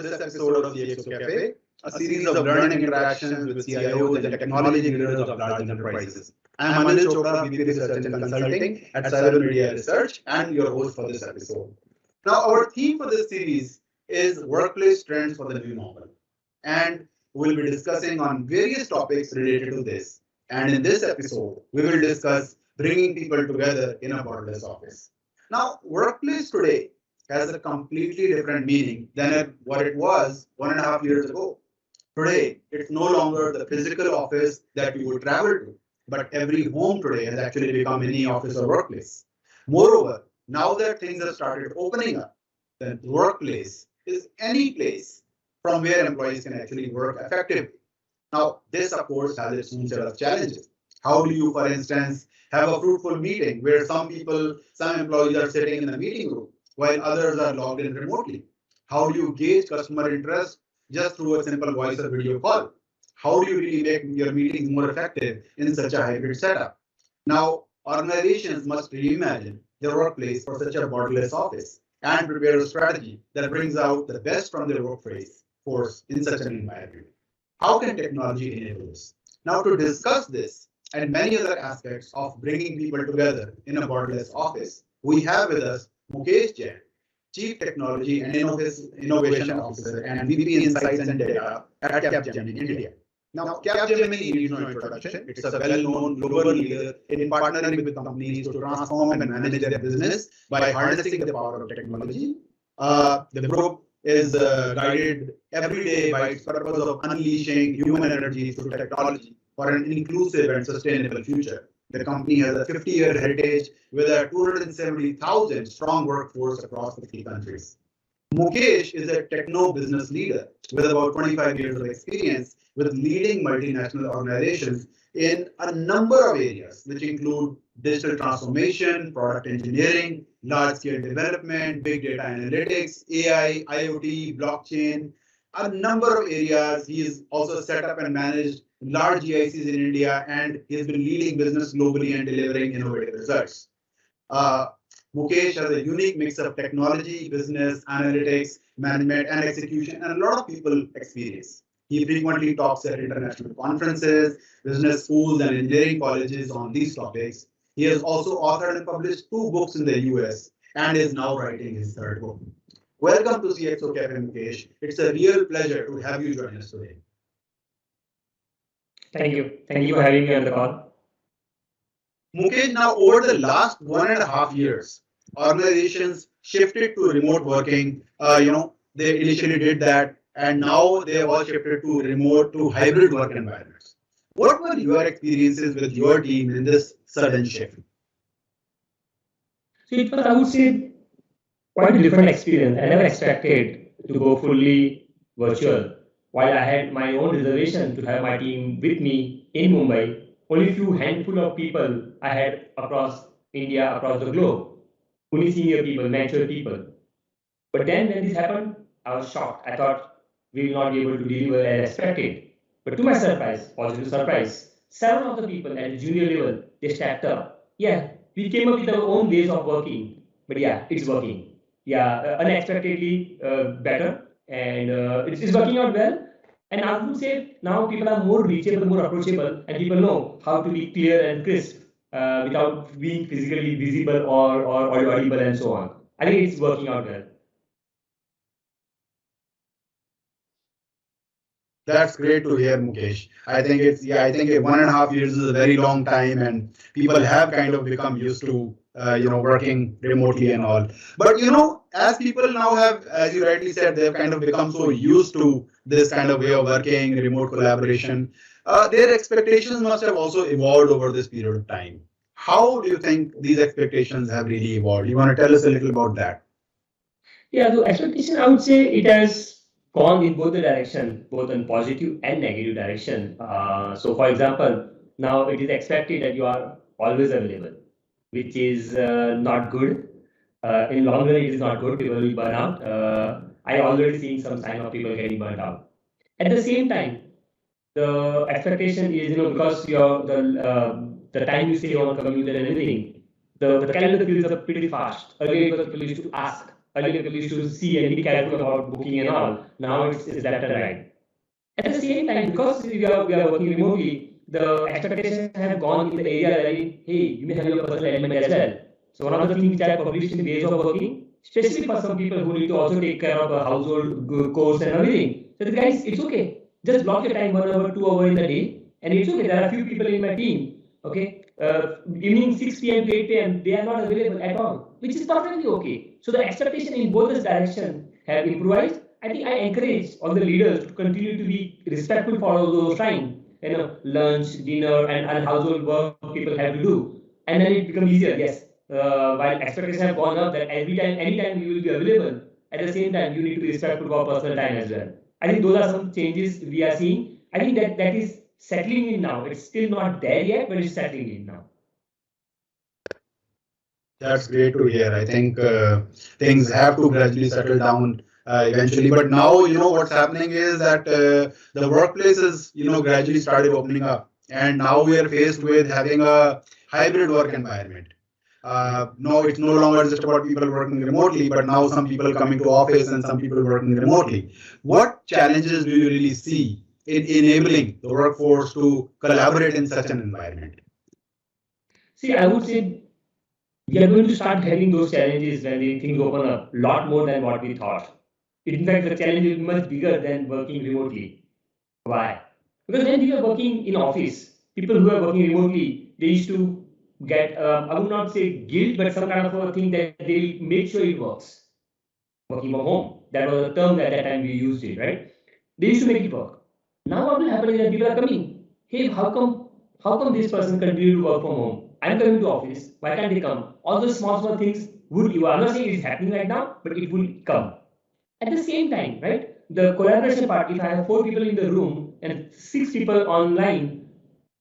this episode of CXO Cafe, a series of learning interactions with CIOs and technology leaders of large enterprises. I am Anil Chopra, VP Research and Consulting at Cyber Media Research, and your host for this episode. Now, our theme for this series is workplace trends for the new normal, and we'll be discussing on various topics related to this. And in this episode, we will discuss bringing people together in a borderless office. Now, workplace today has a completely different meaning than what it was 1.5 years ago. Today, it's no longer the physical office that you would travel to, but every home today has actually become any office or workplace. Moreover, now that things have started opening up, the workplace is any place from where employees can actually work effectively. Now, this, of course, has its own set of challenges. How do you, for instance, have a fruitful meeting where some employees are sitting in the meeting room while others are logged in remotely? How do you gauge customer interest just through a simple voice or video call? How do you really make your meetings more effective in such a hybrid setup? Now, organizations must reimagine their workplace for such a borderless office and prepare a strategy that brings out the best from their workforce in such an environment. How can technology enable this? Now, to discuss this and many other aspects of bringing people together in a borderless office, we have with us Mukesh Jain, Chief Technology and Innovation Officer and VP Insights and Data at Capgemini India. Now, Capgemini needs no introduction. It's a well-known global leader in partnering with companies to transform and manage their business by harnessing the power of technology. The group is guided every day by its purpose of unleashing human energy through technology for an inclusive and sustainable future. The company has a 50-year heritage with a 270,000 strong workforce across 50 countries. Mukesh is a techno business leader with about 25 years of experience with leading multinational organizations in a number of areas, which include digital transformation, product engineering, large-scale development, big data analytics, AI, IoT, blockchain, a number of areas. He has also set up and managed large GICs in India, and he has been leading business globally and delivering innovative results. Mukesh has a unique mix of technology, business, analytics, management, and execution, and a lot of people experience. He frequently talks at international conferences, business schools, and engineering colleges on these topics. He has also authored and published 2 books in the US and is now writing his 3rd book. Welcome to CXO Cafe, Mukesh. It's a real pleasure to have you join us today. Thank you. Thank you for having me on the call. Mukesh, now over the last 1.5 years, organizations shifted to remote working. They initially did that, and now they have all shifted to hybrid work environments. What were your experiences with your team in this sudden shift? So it was, I would say, quite a different experience. I never expected to go fully virtual. While I had my own reservation to have my team with me in Mumbai, only few handful of people I had across India, across the globe. Only senior people, mature people. But then when this happened, I was shocked. I thought we will not be able to deliver as expected. But to my surprise, positive surprise, 7 of the people at the junior level, they stepped up. Yeah, we came up with our own ways of working. But yeah, it's working. Yeah, unexpectedly better. And it's working out well. And I would say now people are more reachable, more approachable, and people know how to be clear and crisp without being physically visible or audible and so on. I think it's working out well. That's great to hear, Mukesh. I think 1.5 years is a very long time, and people have kind of become used to working remotely and all. But as people now have, as you rightly said, they've kind of become so used to this kind of way of working, remote collaboration. Their expectations must have also evolved over this period of time. How do you think these expectations have really evolved? You want to tell us a little about that? Yeah, the expectation, I would say it has gone in both the direction, both in positive and negative direction. So for example, now it is expected that you are always available, which is not good. In long run, it is not good. People will burn out. I already seeing some sign of people getting burnt out. At the same time, the expectation is, because the time you stay on commute and everything, the calendar fills up pretty fast. Earlier, people used to ask Earlier people used to see and be careful about booking and all. Now it's left and right. At the same time, because we are working remotely, the expectations have gone in the area that, hey, you may have your personal element as well. So one of the things which I published in Ways of Working, especially for some people who need to also take care of a household chores and everything. So the guys, it's okay. Just block your time 1 hour, 2 hours in the day, and it's okay. There are a few people in my team, okay, evening 6 p.m. to 8 p.m. they are not available at all, which is perfectly okay. So the expectation in both this direction have improvised. I think I encourage all the leaders to continue to be respectful for all those time, lunch, dinner, and household work people have to do, and then it becomes easier. Yes, while expectations have gone up, that every time, anytime you will be available. At the same time, you need to be respectful for personal time as well. I think those are some changes we are seeing. I think that is settling in now. It's still not there yet, but it's settling in now. That's great to hear. I think things have to gradually settle down eventually. But now, what's happening is that the workplaces, gradually started opening up. And now we are faced with having a hybrid work environment. No, it's no longer just about people working remotely, but now some people coming to office and some people working remotely. What challenges do you really see in enabling the workforce to collaborate in such an environment? See, I would say we are going to start having those challenges when the things open up a lot more than what we thought. In fact, the challenge will be much bigger than working remotely. Why? Because when we were working in office, people who are working remotely, they used to get, I would not say guilt, but some kind of a thing that they will make sure it works. Working from home. That was the term at that time we used it, right? They used to make it work. Now what will happen is that people are coming. Hey, how come this person continue to work from home? I'm coming to office. Why can't they come? All those small things would you. I'm not saying it's happening right now, but it will come. At the same time, right? The collaboration part, if I have 4 people in the room and 6 people online,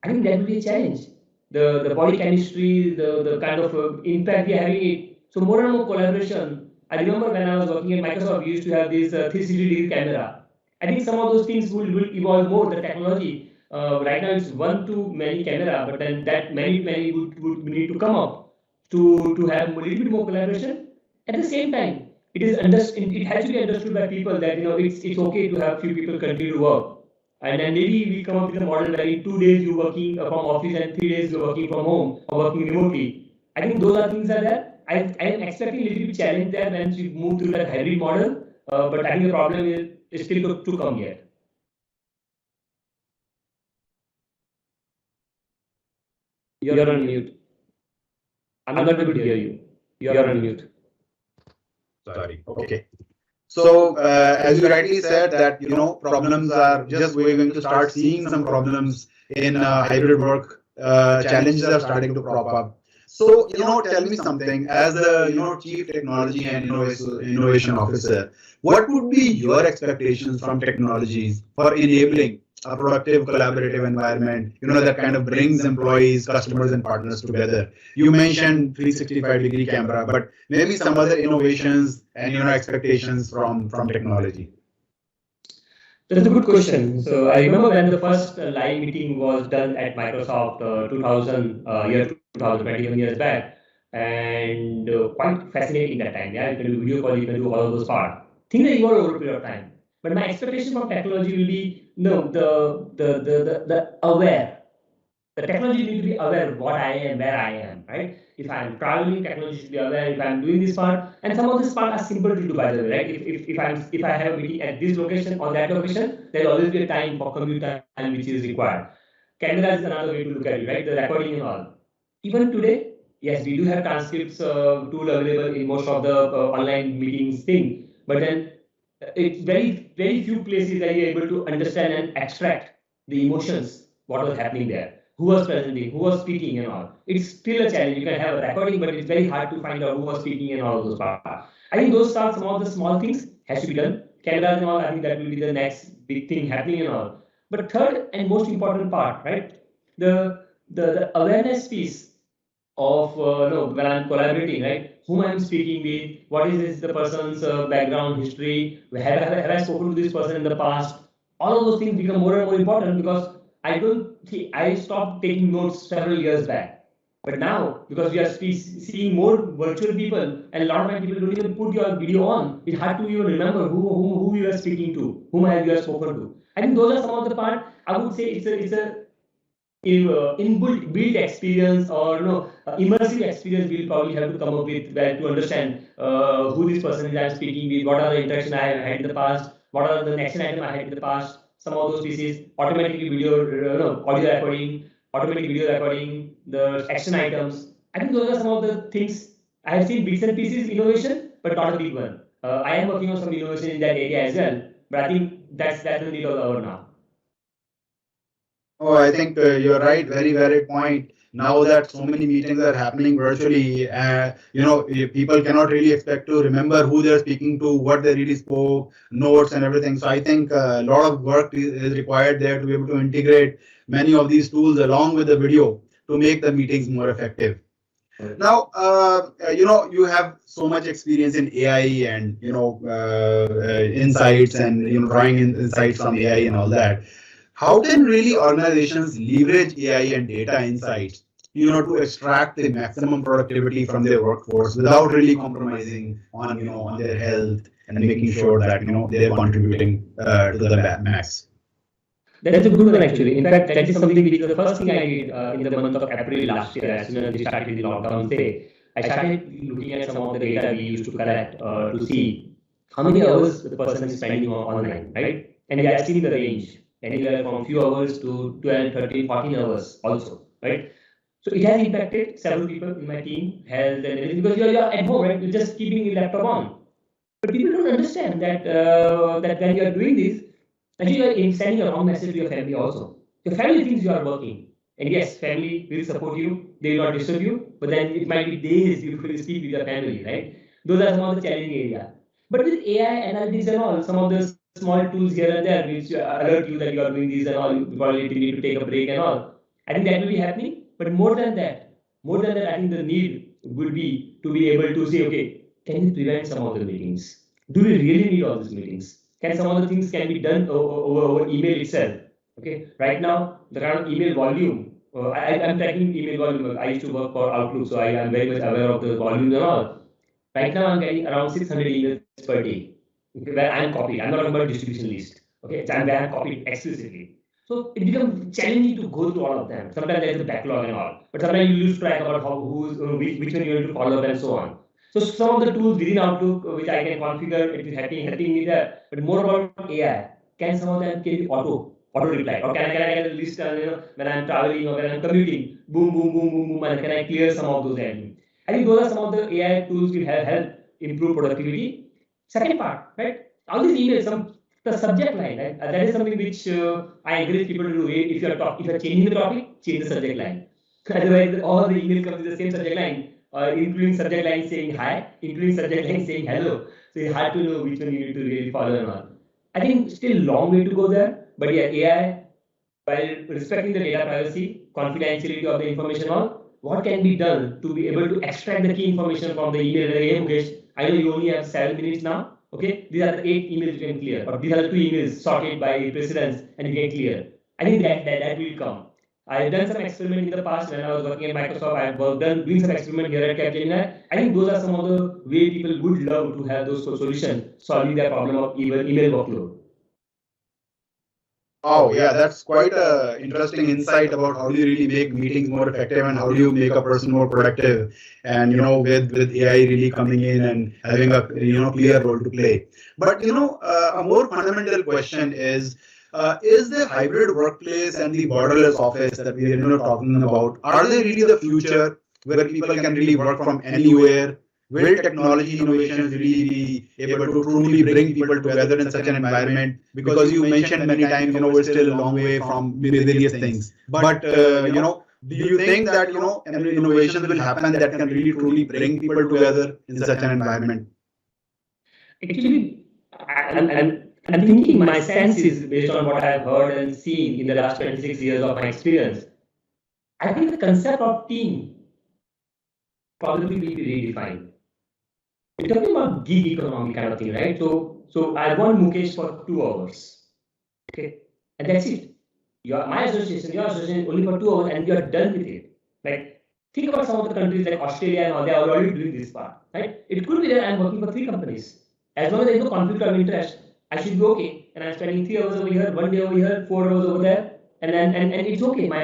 I think that will be a challenge. The body chemistry, the kind of impact we are having it. So more and more collaboration. I remember when I was working at Microsoft, we used to have this 360-degree camera. I think some of those things will evolve more, the technology. Right now it's one to many camera, but then that many would need to come up to have a little bit more collaboration. At the same time, it has to be understood by people that it's okay to have few people continue to work. And then maybe we come up with a model where in 2 days you're working from office and 3 days you're working from home or working remotely. I think those are things are there. I am expecting a little bit challenge there when we move to that hybrid model. But I think the problem is still to come here. You're on mute. I'm not able to hear you. You're on mute. Sorry. Okay. So as you rightly said that, problems are just, we're going to start seeing some problems in hybrid work. Challenges are starting to crop up. So, tell me something, as the, Chief Technology and Innovation Officer, what would be your expectations from technologies for enabling a productive, collaborative environment, that kind of brings employees, customers, and partners together? You mentioned 365-degree camera, but maybe some other innovations and expectations from technology. That's a good question. So I remember when the first live meeting was done at Microsoft 2021 years back, and quite fascinating that time. Yeah, you can do video call, you can do all of those parts. Things are evolved over a period of time. But my expectation from technology will be the aware. The technology needs to be aware of what I am, where I am, right? If I'm traveling, technology should be aware. If I'm doing this part, and some of these parts are simple to do, by the way, right? If I have a meeting at this location or that location, there'll always be a time for commute time which is required. Camera is another way to look at it, right? The recording and all. Even today, yes, we do have transcripts tool available in most of the online meetings thing, but then it's very few places that you're able to understand and extract the emotions, what was happening there, who was presenting, who was speaking and all. It's still a challenge. You can have a recording, but it's very hard to find out who was speaking and all of those parts. I think those are some of the small things has to be done. Cameras and all, I think that will be the next big thing happening and all. But third and most important part, right? The awareness piece of when I'm collaborating, right? Whom I'm speaking with, what is the person's background, history, have I spoken to this person in the past? All of those things become more and more important because I stopped taking notes several years back. But now, because we are seeing more virtual people, and a lot of my people don't even put your video on, it's hard to even remember who you are speaking to, whom have you spoken to. I think those are some of the part. I would say it's a built experience, or immersive experience we'll probably have to come up with, where to understand who this person is I'm speaking with, what are the interactions I have had in the past, what are the action item I had in the past. Some of those pieces automatically audio recording, automatic video recording, the action items. I think those are some of the things I have seen bits and pieces innovation, but not a big one. I am working on some innovation in that area as well, but I think that's the need of the hour now. Oh, I think you're right. Very valid point. Now that so many meetings are happening virtually, people cannot really expect to remember who they're speaking to, what they really spoke, notes and everything. So I think a lot of work is required there to be able to integrate many of these tools along with the video to make the meetings more effective. Now, you have so much experience in AI and, insights and, drawing insights from AI and all that. How can really organizations leverage AI and data insights, to extract the maximum productivity from their workforce without really compromising on their health and making sure that, they're contributing to the max? That's a good one, actually. In fact, that is something which the first thing I did in the month of April last year, as soon as we started the lockdown day. I started looking at some of the data we used to collect to see how many hours the person is spending online, right? And we have seen the range, anywhere from few hours to 12, 13, 14 hours also, right? So it has impacted several people in my team, health and everything, because you're at home, right? You're just keeping your laptop on. But people don't understand that that when you are doing this, actually you are sending a wrong message to your family also. Your family thinks you are working. And yes, family will support you, they will not disturb you, but then it might be days before you speak with your family, right? Those are some of the challenging area. But with AI analytics and all, some of the small tools here and there which alert you that you are doing this and all, you probably need to take a break and all. I think that will be happening. But more than that, I think the need would be to be able to say, okay, can we prevent some of the meetings? Do we really need all these meetings? Can some of the things can be done over email itself? Okay, right now the kind of email volume, I'm tracking email volume. I used to work for Outlook, so I am very much aware of the volume and all. Right now I'm getting around 600 emails per day, okay, where I'm copied. I'm not talking about distribution list. Okay, where I'm copied exclusively. So it becomes challenging to go through all of them. Sometimes there's a backlog and all, but sometimes you lose track about which one you need to follow up and so on. So some of the tools within Outlook which I can configure, it is helping me there. But more about AI. Can some of them can be auto reply, or can I get a list when I'm traveling or when I'm commuting? Boom, boom, boom, boom, boom, and can I clear some of those admin? I think those are some of the AI tools will help improve productivity. Second part, right? All these emails, the subject line, right? That is something which I encourage people to do. If you're changing the topic, change the subject line. Otherwise, all the emails come with the same subject line, including subject line saying hi, including subject line saying hello. So it's hard to know which one you need to really follow or not. I think still long way to go there. But yeah, AI, while respecting the data privacy, confidentiality of the information, all what can be done to be able to extract the key information from the email? Hey, Mukesh, I know you only have 7 minutes now. Okay, these are the 8 emails you can clear, or these are the 2 emails sorted by precedence and you can clear. I think that will come. I've done some experiment in the past when I was working at Microsoft. I've done doing some experiment here at Capgemini. I think those are some of the way people would love to have those solutions solving their problem of email workload. Oh, yeah, that's quite an interesting insight about how do you really make meetings more effective and how do you make a person more productive. And, with AI really coming in and having a, clear role to play. But, a more fundamental question is the hybrid workplace and the borderless office that we are talking about, are they really the future where people can really work from anywhere? Will technology innovations really be able to truly bring people together in such an environment? Because you mentioned many times, we're still a long way from various things. But, do you think that, innovations will happen that can really truly bring people together in such an environment? Actually, I'm thinking my sense is based on what I've heard and seen in the last 26 years of my experience. I think the concept of team probably will be redefined. We're talking about gig economy kind of thing, right? So I want Mukesh for 2 hours. Okay. And that's it. My association, your association only for 2 hours and you are done with it. Like, Think about some of the countries like Australia and all, they are already doing this part, right? It could be that I'm working for 3 companies. As long as there is no conflict of interest, I should be okay. And I'm spending 3 hours over here, 1 day over here, 4 hours over there, and it's okay. My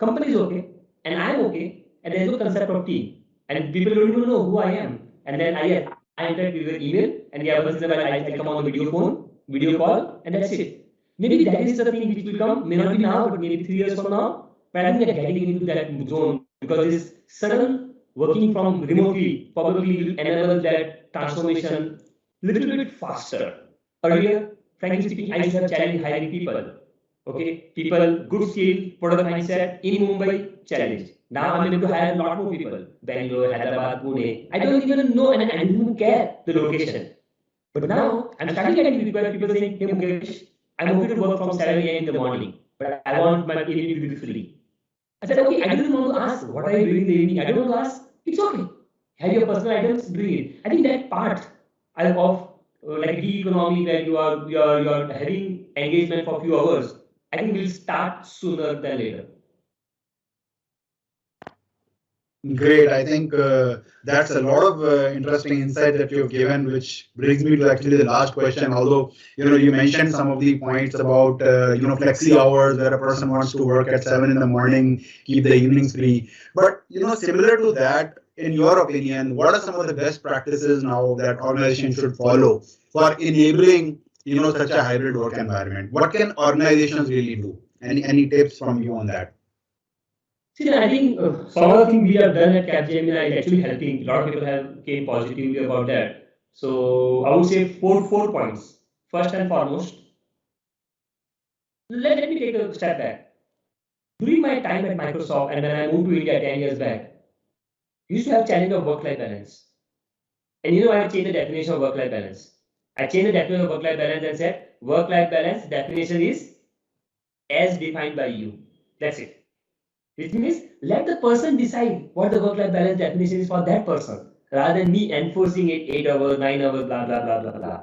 company is okay, and I'm okay, and there's no concept of team. And people don't even know who I am. And then I interact with your email, and the other thing I come on the video call, and that's it. Maybe that is the thing which will come, may not be now, but maybe 3 years from now. But I think we are getting into that zone because this sudden working from remotely probably will enable that transformation little bit faster. Earlier, frankly speaking, I used to have challenge hiring people. Okay, people, good skill, product mindset in Mumbai, challenge. Now I'm able to hire a lot more people. Bangalore, Hyderabad, Pune. I don't even know and I don't even care the location. But now I'm starting getting required people saying, hey Mukesh, I'm okay to work from 7 a.m. in the morning, but I want my evening to be free. I said, okay, I don't want to ask, what are you doing in the evening? I don't want to ask, it's okay. Have your personal items, bring it. I think that part of like gig economy where you're having engagement for a few hours, I think will start sooner than later. Great. I think that's a lot of interesting insight that you've given, which brings me to actually the last question. Although you mentioned some of the points about flexi hours where a person wants to work at 7 in the morning, keep the evenings free. But similar to that, in your opinion, what are some of the best practices now that organizations should follow for enabling such a hybrid work environment? What can organizations really do? Any tips from you on that? See, I think some of the things we have done at Capgemini is actually helping. A lot of people have came positively about that. So I would say four points. First and foremost, let me take a step back. During my time at Microsoft and when I moved to India 10 years back, we used to have challenge of work-life balance. And I changed the definition of work-life balance. I changed the definition of work-life balance and said work-life balance definition is as defined by you. That's it. Which means let the person decide what the work-life balance definition is for that person, rather than me enforcing it 8 hours, 9 hours, blah blah blah blah blah.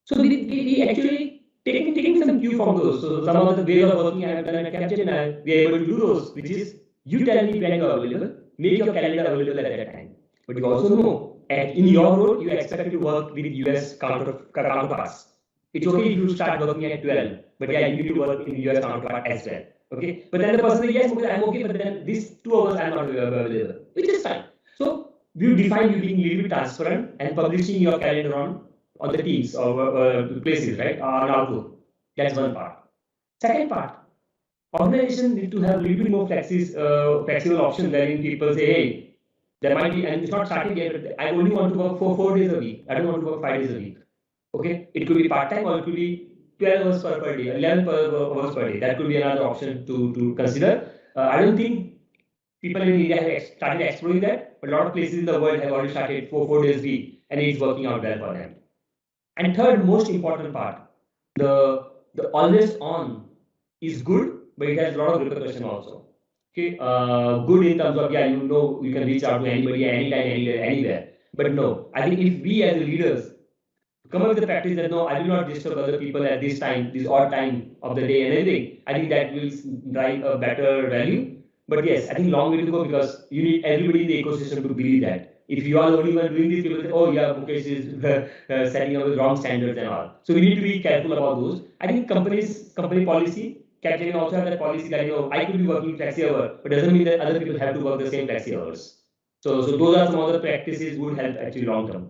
So we actually taking some cue from those. So some of the ways of working I have done at Capgemini, we are able to do those, which is you tell me when you are available, make your calendar available at that time. But you also know, in your role, you expect to work with US counterparts. It's okay if you start working at 12, but yeah, you need to work in US counterpart as well. Okay, but then the person says, yes, I'm okay, but then these 2 hours I'm not available, which is fine. So you define you being a little bit transparent and publishing your calendar on the Teams or places, right, on Outlook. That's one part. Second part, organizations need to have a little bit more flexible options wherein people say, hey, there might be, and it's not starting yet, but I only want to work for 4 days a week. I don't want to work 5 days a week. Okay, it could be part-time or it could be 12 hours per day, 11 hours per day. That could be another option to consider. I don't think people in India have started exploring that, but a lot of places in the world have already started 4 days a week, and it's working out well for them. And third, most important part, the always on is good, but it has a lot of repercussion also. Okay, good in terms of you can reach out to anybody, anytime, anywhere, anywhere. But no, I think if we as leaders come up with the practice that no, I will not disturb other people at this time, this odd time of the day and everything, I think that will drive a better value. But yes, I think long way to go because you need everybody in the ecosystem to believe that. If you are the only one doing this, people say, oh yeah, Mukesh is setting up with wrong standards and all. So we need to be careful about those. I think company policy, Capgemini also have that policy that I could be working flexi hour, but doesn't mean that other people have to work the same flexi hours. So those are some of the practices would help actually long term.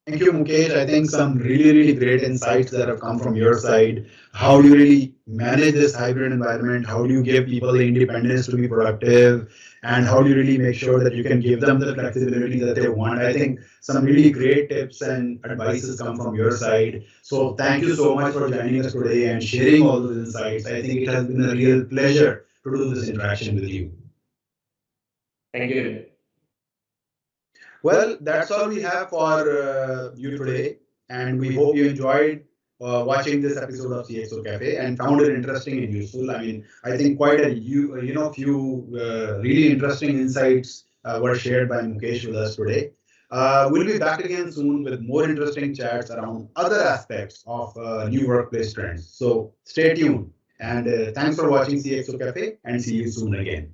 Thank you, Mukesh. I think some really great insights that have come from your side. How do you really manage this hybrid environment? How do you give people the independence to be productive? And how do you really make sure that you can give them the flexibility that they want? I think some really great tips and advices come from your side. So thank you so much for joining us today and sharing all those insights. I think it has been a real pleasure to do this interaction with you. Thank you. Well, that's all we have for you today, and we hope you enjoyed watching this episode of CXO Cafe and found it interesting and useful. I mean, I think quite a few really interesting insights were shared by Mukesh with us today. We'll be back again soon with more interesting chats around other aspects of new workplace trends. So stay tuned And thanks for watching CXO Cafe, and see you soon again.